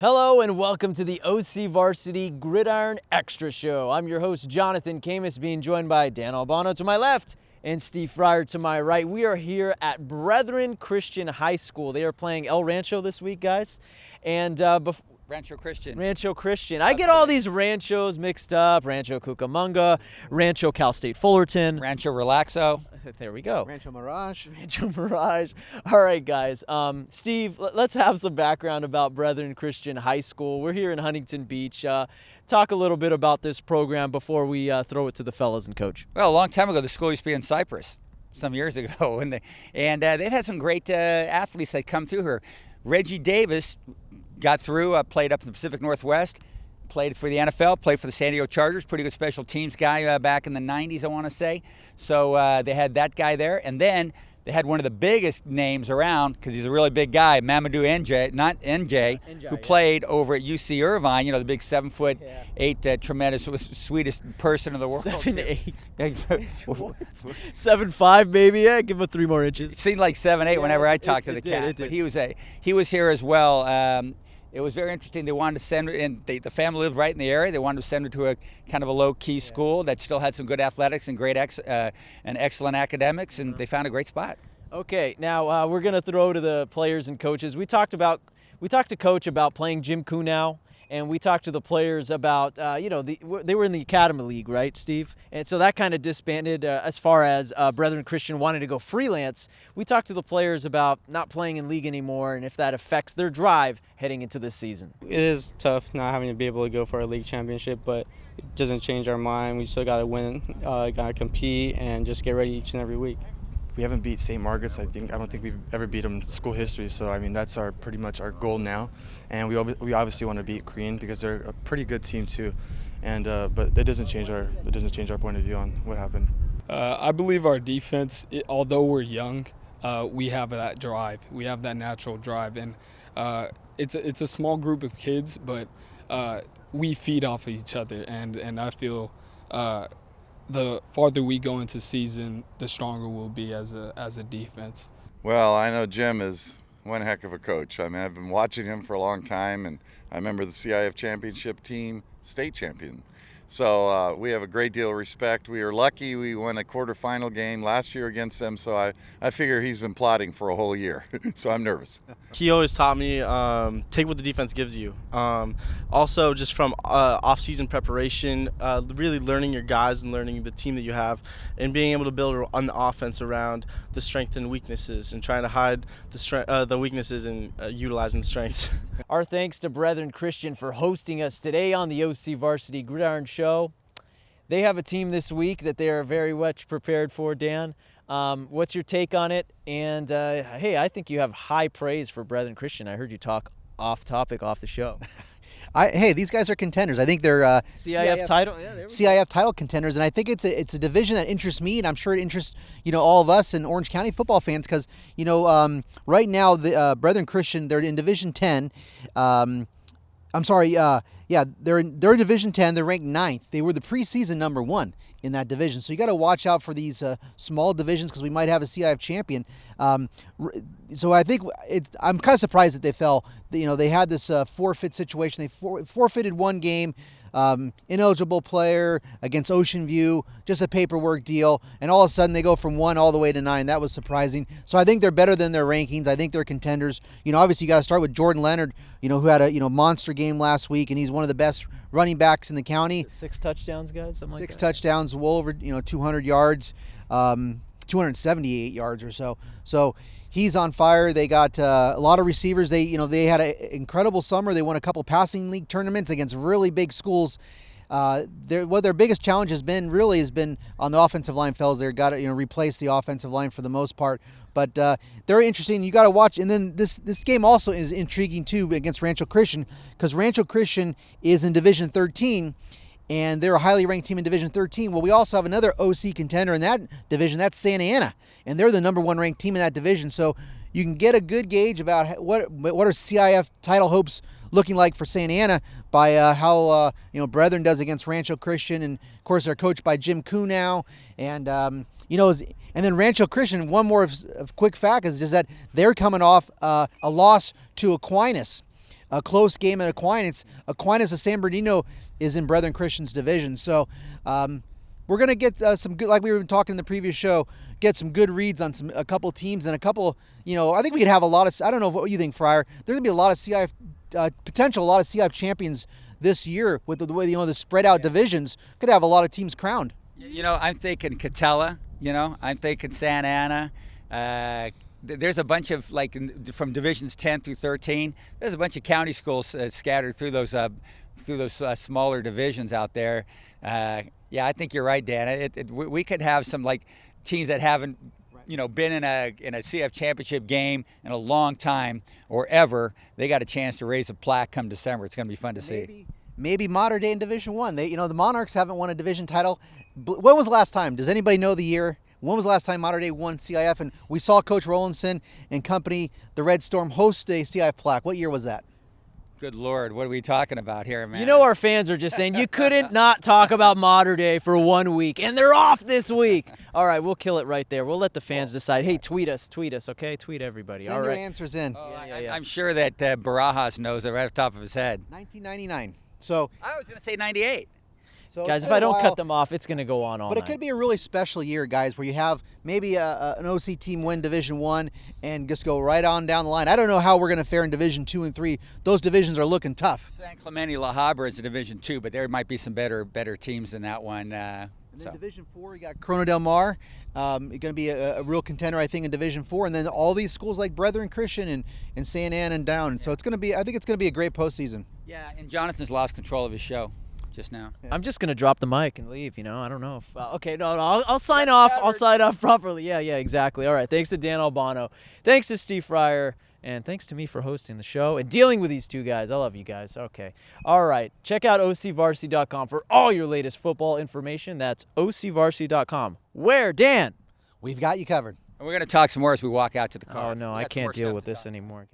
Hello and welcome to the OCVarsity Gridiron Extra Show. I'm your host, Jonathan Khamis, being joined by Dan Albano to my left and Steve Fryer to my right. We are here at Brethren Christian High School. They are playing El Rancho this week, guys. And Rancho Christian. Rancho Christian. I get all these ranchos mixed up. Rancho Cucamonga, Rancho Cal State Fullerton. Rancho Relaxo. There we go. Rancho Mirage. Rancho Mirage. All right, guys. Steve, let's have some background about Brethren Christian High School. We're here in Huntington Beach. Talk a little bit about this program before we throw it to the fellas and coach. Well, a long time ago, the school used to be in Cypress, some years ago, and they've had some great athletes that come through here. Reggie Davis got through, played up in the Pacific Northwest, played for the NFL, played for the San Diego Chargers, pretty good special teams guy back in the 90s, I want to say. So they had that guy there. And then they had one of the biggest names around, because he's a really big guy, Mamadou NJ, who played over at UC Irvine, the big 7'8", tremendous, sweetest person in the world. 7'8". 7'5", baby. Yeah, give him 3 more inches. It seemed like 7'8" whenever I talked to the cat. But he was here as well. It was very interesting. They wanted to send her, and the family lived right in the area. They wanted to send her to a kind of a low-key school that still had some good athletics and and excellent academics, and they found a great spot. Okay, now we're gonna throw to the players and coaches. We talked to Coach about playing Jim Kunow, and we talked to the players about they were in the Academy League, right, Steve? And so that kind of disbanded as far as Brethren Christian wanted to go freelance. We talked to the players about not playing in league anymore and if that affects their drive heading into this season. It is tough not having to be able to go for a league championship, but it doesn't change our mind. We still got to win, got to compete, and just get ready each and every week. We haven't beat St. Margaret's. I don't think we've ever beat them in school history. So I mean, that's pretty much our goal now. And we obviously want to beat Korean because they're a pretty good team too. And but that doesn't change our point of view on what happened. I believe our defense, although we're young, we have that drive. We have that natural drive, and it's a small group of kids, but we feed off of each other. And I feel. The farther we go into season, the stronger we'll be as a defense. Well, I know Jim is one heck of a coach. I mean, I've been watching him for a long time, and I remember the CIF championship team, state champion. So we have a great deal of respect. We are lucky we won a quarterfinal game last year against them, so I figure he's been plotting for a whole year, so I'm nervous. He always taught me take what the defense gives you. Also, just from off-season preparation, really learning your guys and learning the team that you have and being able to build on the offense around the strengths and weaknesses and trying to hide the weaknesses and utilizing the strengths. Our thanks to Brethren Christian for hosting us today on the OCVarsity Gridiron Show. They have a team this week that they are very much prepared for, Dan. What's your take on it? And hey, I think you have high praise for Brethren Christian. I heard you talk off topic off the show. Hey, these guys are contenders. I think they're CIF title. Yeah, CIF title contenders, and I think it's a division that interests me, and I'm sure it interests all of us and Orange County football fans because right now the Brethren Christian, they're in Division 10. They're in Division 10. They're ranked 9th. They were the preseason number 1 in that division. So you got to watch out for these small divisions because we might have a CIF champion. So I think I'm kind of surprised that they fell. They had this forfeit situation. They forfeited one game. Ineligible player against Ocean View, just a paperwork deal, and all of a sudden they go from 1 all the way to 9. That was surprising. So I think they're better than their rankings. I think they're contenders. Obviously you got to start with Jordan Leonard, who had a monster game last week, and he's one of the best running backs in the county. 6 touchdowns, guys. Something like that. 6 touchdowns, well over 200 yards, 278 yards or so. So he's on fire. They got a lot of receivers. They had an incredible summer. They won a couple passing league tournaments against really big schools. What their biggest challenge has been on the offensive line, fellas. They've got to replace the offensive line for the most part. But they're interesting. You got to watch. And then this game also is intriguing too against Rancho Christian because Rancho Christian is in Division 13. And they're a highly ranked team in Division 13. Well, we also have another OC contender in that division. That's Santa Ana, and they're the number 1 ranked team in that division. So you can get a good gauge about what are CIF title hopes looking like for Santa Ana by how Brethren does against Rancho Christian, and of course they're coached by Jim Kunow, and then Rancho Christian. One more of quick fact is just that they're coming off a loss to Aquinas. a close game at Aquinas. Aquinas of San Bernardino is in Brethren Christian's division. So we're going to get some good, like we were talking in the previous show, get some good reads on a couple teams and a couple, I think we could have a lot of, I don't know what you think, Fryer. There's going to be a lot of CIF, potential, a lot of CIF champions this year with the way, the spread out divisions. Could have a lot of teams crowned. I'm thinking Catella, I'm thinking Santa Ana. There's a bunch of, from divisions 10 through 13, there's a bunch of county schools scattered through those smaller divisions out there. I think you're right, Dan. We could have some teams that haven't, been in a CF championship game in a long time or ever. They got a chance to raise a plaque come December. It's going to be fun to see. Maybe Mater Dei in Division 1. The Monarchs haven't won a division title. When was the last time? Does anybody know the year? When was the last time Mater Dei won CIF? And we saw Coach Rollinson and company, the Red Storm, host a CIF plaque. What year was that? Good Lord, what are we talking about here, man? Our fans are just saying, you couldn't not talk about Mater Dei for 1 week, and they're off this week. All right, we'll kill it right there. We'll let the fans decide. Hey, tweet us, okay? Tweet everybody. Send all your right. answers in. I'm sure that Barajas knows it right off the top of his head. 1999. So I was going to say 98. So guys, if I don't cut them off, it's going to go on all But night. it could be a really special year, guys, where you have maybe an OC team win Division 1 and just go right on down the line. I don't know how we're going to fare in Division 2 and 3. Those divisions are looking tough. San Clemente La Habra is a Division 2, but there might be some better teams than that one. And then Division 4, you got Corona Del Mar. Going to be a real contender, I think, in Division 4. And then all these schools like Brethren Christian and Santa Ana and down. So I think it's going to be a great postseason. Yeah, and Jonathan's lost control of his show just now. I'm just going to drop the mic and leave, I don't know if... okay, no, I'll sign off. I'll sign off properly. Yeah, exactly. All right, thanks to Dan Albano. Thanks to Steve Fryer. And thanks to me for hosting the show and dealing with these two guys. I love you guys. Okay. All right. Check out OCVarsity.com for all your latest football information. That's OCVarsity.com. Where, Dan? We've got you covered. And we're going to talk some more as we walk out to the car. Oh, no, I can't deal with this anymore.